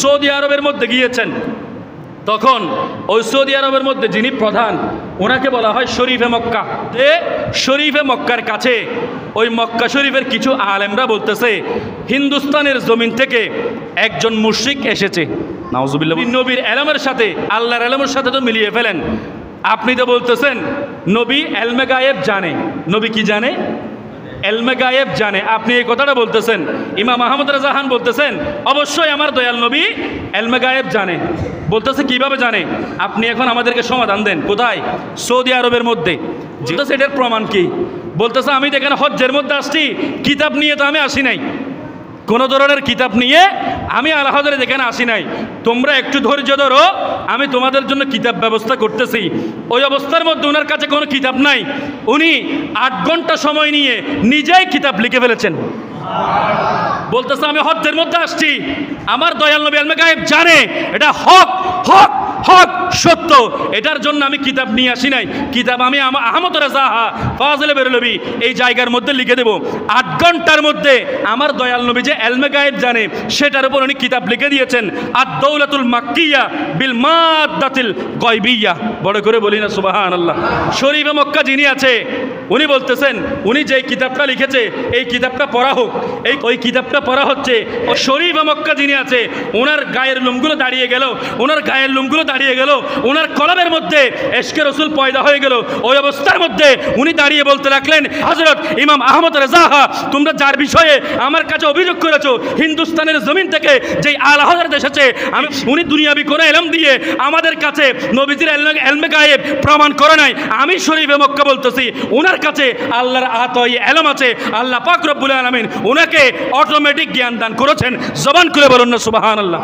Saudi আরবের মধ্যে গিয়েছেন, তখন ওই সৌদি আরবের মধ্যে যিনি প্রধান, ওনাকে বলা হয় শরীফে মক্কা। শরীফে মক্কার কাছে ওই মক্কা শরীফের কিছু আলেমরা বলতেছে হিন্দুস্তানের জমিন থেকে একজন মুশরিক এসেছে। নাউজুবিল্লাহ। নবীর এলমের সাথে, আল্লাহর এলমের সাথে তো মিলিয়ে ফেলেন। আপনি তো বলতেছেন নবী এলমে গায়েব জানে। নবী কি জানে? এলমে গায়েব জানে। আপনি এই কথাটা বলতেছেন। ইমাম আহমদ রেজা খান বলতেছেন অবশ্যই আমার দয়াল নবী এলমে গায়েব জানে। বলতেছে কিভাবে জানে? আপনি এখন আমাদেরকে সমাধান দেন। কোথায়? সৌদি আরবের মধ্যে। বলতেছে এটার প্রমাণ কি? বলতেছে আমি তো এখানে হজ্জের মধ্যে আসছি, কিতাব নিয়ে তো আমি আসি নাই, কোনো ধরনের কিতাব নিয়ে আমি আল্লাহদের এখানে আসি নাই। তোমরা একটু ধৈর্য ধরো, আমি তোমাদের জন্য কিতাব ব্যবস্থা করতেছি। ওই অবস্থার মধ্যে ওনার কাছে কোনো কিতাব নাই। উনি 8 ঘন্টা সময় নিয়ে নিজেই কিতাব লিখে ফেলেছেন। বলতেছে আমি হজ্জের মধ্যে আসছি, আমার দয়াল নবী এলমে গায়েব জানে, এটা হক হক হক সত্য, এটার জন্য আমি কিতাব নিয়ে আসি নাই। কিতাব আমি আহমদ রেজা ফাজিল বেরলভী এই জায়গার মধ্যে লিখে দেব। 8 ঘন্টার মধ্যে আমার দয়াল নবী যে এলমে গায়েব জানে সেটার উপর উনি কিতাব লিখে দিয়েছেন। আদ-দাওলাতুল মাক্কিয়া বিল মাদ্দাতিল গায়বিয়া। বড় করে বলি না সুবহানাল্লাহ। শরীফে মক্কা যিনি আছে উনি বলতেছেন উনি যে কিতাবটা লিখেছে এই কিতাবটা পড়া হোক। ওই কিতাবটা পড়া হচ্ছে। ও শরীফে মক্কা যিনি আছে ওনার গায়ের লোমগুলো দাঁড়িয়ে গেল, ওনার গায়ের লোমগুলো দাঁড়িয়ে গেল, ওনার কলমের মধ্যে এশকে রসুল পয়দা হয়ে গেল। ওই অবস্থার মধ্যে উনি দাঁড়িয়ে বলতে লাগলেন হযরত ইমাম আহমদ রেজা, তোমরা যার বিষয়ে আমার কাছে অভিযোগ করেছো হিন্দুস্তানের জমিন থেকে যেই আলা হযরত এসেছে, উনি দুনিয়াবি কোনো এলম দিয়ে আমাদের কাছে নবীজির এলমে গায়েব প্রমাণ করে নাই। আমি শরীফে মক্কা বলতেছি ওনার কাছে আল্লাহর আতই এলম আছে। আল্লাহ পাক রব্বুল আলামিন ওনাকে অটোমেটিক জ্ঞান দান করেছেন। জবান খুলে বলুন না সুবহানাল্লাহ।